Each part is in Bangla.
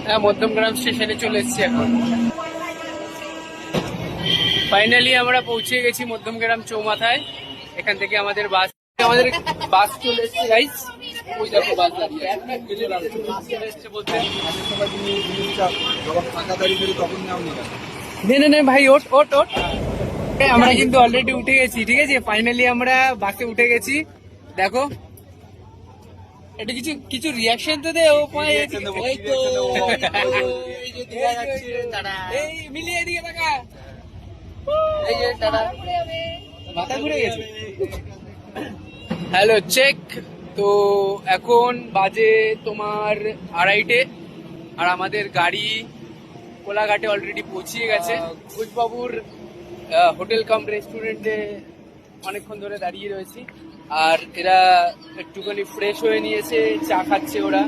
হ্যাঁ, মধ্যমগ্রাম স্টেশনে চলে এসেছি এখন। ফাইনালি আমরা পৌঁছে গেছি মধ্যমগ্রাম চৌমাথায়। এখান থেকে আমাদের বাস চলে এসেছে গাইস। ওই দেখো বাস দাঁড়িয়ে নে ভাই, ওট ওট ওট। আমরা কিন্তু অলরেডি উঠে গেছি, ঠিক আছে। ফাইনালি আমরা বাসে উঠে গেছি। দেখো এটা কিছু কিছু রিয়াকশন তো দে। ও এই মিলিয়ে দিকে টাকা, এই যে টাটা, মাথা ঘুরে গেছে। Hello check. তো এখন বাজে তোমার 2:30, আর আমাদের গাড়ি কোলাঘাটে অলরেডি পৌঁছিয়ে গেছে। ঘোষবাবুর হোটেল কাম রেস্টুরেন্টে অনেকক্ষণ ধরে দাঁড়িয়ে রয়েছি, আর এরা একটুখানি ফ্রেশ হয়ে নিয়েছে, চা খাচ্ছে ওরা।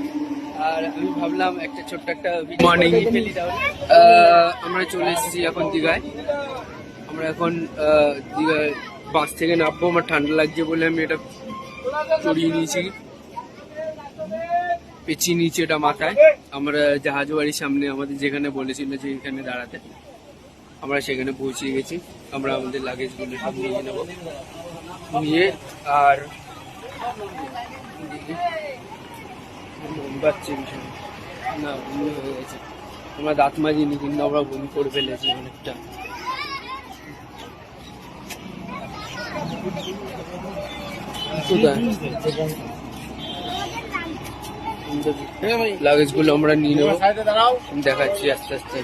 আর আমি ভাবলাম একটা ছোট্ট একটা মর্নিং ফেলি তাহলে। আমরা চলে এসেছি এখন দীঘায়। আমরা এখন দীঘায় বাস থেকে নামবো। আমার ঠান্ডা লাগছে বলে আমি এটা চড়িয়ে নিয়েছি, পেঁচিয়ে নিয়েছি এটা মাথায়। আমরা জাহাজ বাড়ির সামনে আমাদের যেখানে বলেছিল যে এখানে দাঁড়াতে, আমরা সেখানে পৌঁছে গেছি। আমরা আমাদের লাগেজগুলো সব নিয়ে নেব, নিয়ে আর বাচ্চা বিষয় না বমি হয়ে গেছে। আমরা দাঁত মাজিনি কিন্তু আমরা বমি করে ফেলেছি অনেকটা। লাগেজ গুলো আমরা নিয়ে নেবো, দেখাচ্ছি আস্তে আস্তে।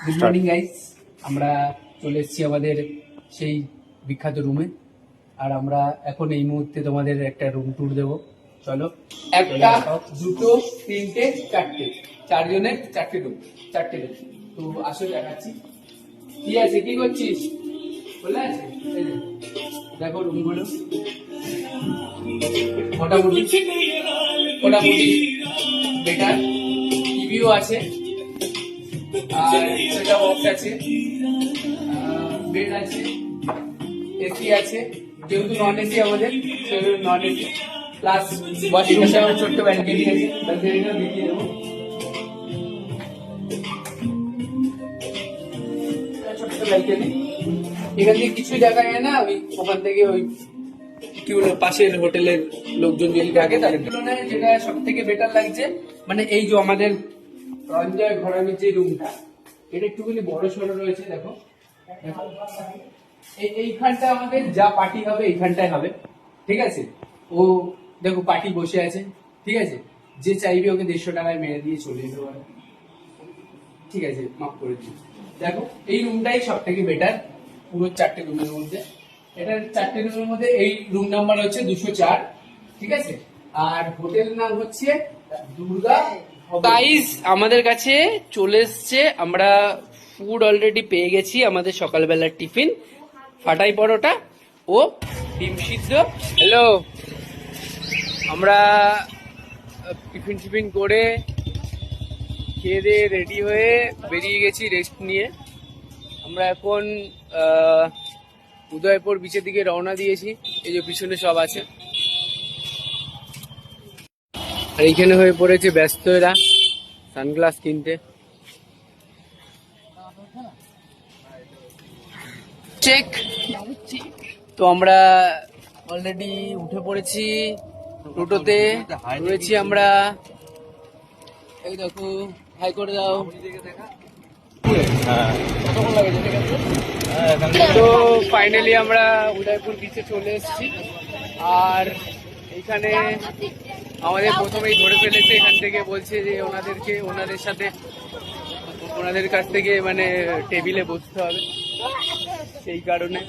গুড মর্নিং গাইস, আমরা চলে এসেছি আমাদের সেই বিখ্যাত রুমে। আর আমরা এখন এই মুহূর্তে তোমাদের একটা রুম ট্যুর দেবো। চলো, 1, 2, 3, 4, 4জনের 4টে রুম, 4টে রুম। তো আসো দেখাচ্ছি। কি আছে, কি করছিস? বলে আছে দেখো রুমগুলো মোটামুটি বেটার। টিভিও আছে, আর সেটা বক্স আছে, বেড আছে, এসি আছে। যেহেতু নন এসি আমাদের, সেহেতু নন এসি প্লাস ওয়াশরুম, ছোট্ট ব্যালকনি আছে, ব্যালকনিটা দেখিয়ে দেবো। ছোট্ট ব্যালকনি, এখান থেকে কিছু দেখা যায় না। ওই ওখান থেকে ওই কি বলে পাশের হোটেলের লোকজন যদি থাকে তাদের তুলনায় যেটা সব থেকে বেটার লাগছে, মানে এই যে আমাদের রঞ্জয় ঘরামির যে রুমটা, এটা একটুখানি বড় সড়ো রয়েছে। দেখো এইখানটা আমাদের যা পার্টি হবে এইখানটায় হবে, ঠিক আছে। ও দেখো পার্টি বসে আছে, ঠিক আছে। যে চাইবে ওকে 150 টাকায় মেরে দিয়ে চলে যেতে পারে, ঠিক আছে, মাফ করে দিই। দেখো এই রুমটাই সব থেকে বেটার পুরো 4টে রুমের মধ্যে। এটার 4টে রুমের মধ্যে এই রুম নাম্বার হচ্ছে 204, ঠিক আছে। আর হোটেল নাম হচ্ছে দুর্গা। গাইস আমাদের কাছে চলে এসছে, আমরা ফুড অলরেডি পেয়ে গেছি। আমাদের সকালবেলার টিফিন ফাটাই পরোটা ও ডিম সিদ্ধ। হ্যালো, আমরা টিফিন করে খেয়ে দিয়ে রেডি হয়ে বেরিয়ে গেছি রেস্ট নিয়ে। আমরা এখন উদয়পুর বিচের দিকে রওনা দিয়েছি। এই যে পিছনে সব আছে, আর এইখানে হয়ে পড়েছে ব্যস্ত এরা সানগ্লাস কিনতে। চেক। তো আমরা অলরেডি উঠে পড়েছি, টোটোতে রয়েছি আমরা। এই দেখো, হাই করে দাও। তো ফাইনালি আমরা উদয়পুর বিচে চলে এসেছি। আর এইখানে আমাদের প্রথমেই ধরে ফেলেছে, এখান থেকে বলছে যে ওনাদের কাছ থেকে মানে টেবিলে বসতে হবে, সেই কারণে।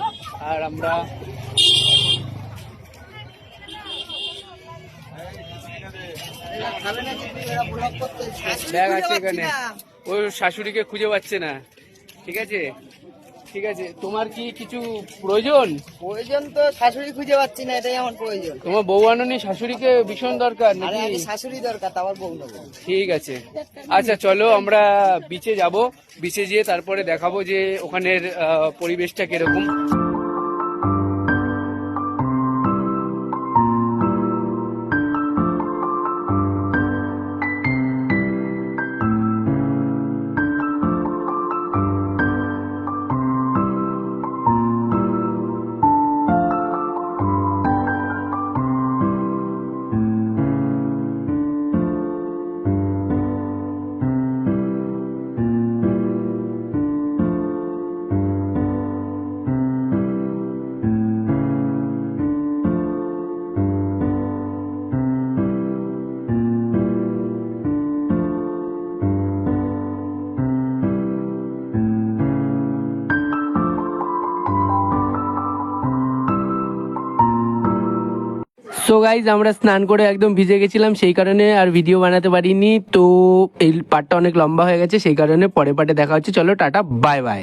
আর আমরা ব্যাগ আছে এখানে, ওর শাশুড়িকে খুঁজে পাচ্ছে না, ঠিক আছে। ঠিক আছে, তোমার কি কিছু প্রয়োজন? প্রয়োজন তো শাশুড়ি খুঁজে পাচ্ছি না, এটাই আমার প্রয়োজন। তোমার বউ আননি, শাশুড়িকে ভীষণ দরকার আরে নাকি? আগে শাশুড়ি দরকার, তারপর বউ নেবো। ঠিক আছে, আচ্ছা চলো আমরা বিচে যাব, বিচে গিয়ে তারপরে দেখাবো যে ওখানের পরিবেশটা কিরকম। সো গাইজ আমরা স্নান করে একদম ভিজে গেছিলাম, সেই কারণে আর ভিডিও বানাতে পারিনি। তো এই পার্টটা অনেক লম্বা হয়ে গেছে, সেই কারণে পরের পার্টে দেখা হচ্ছে। চলো টাটা, বাই বাই।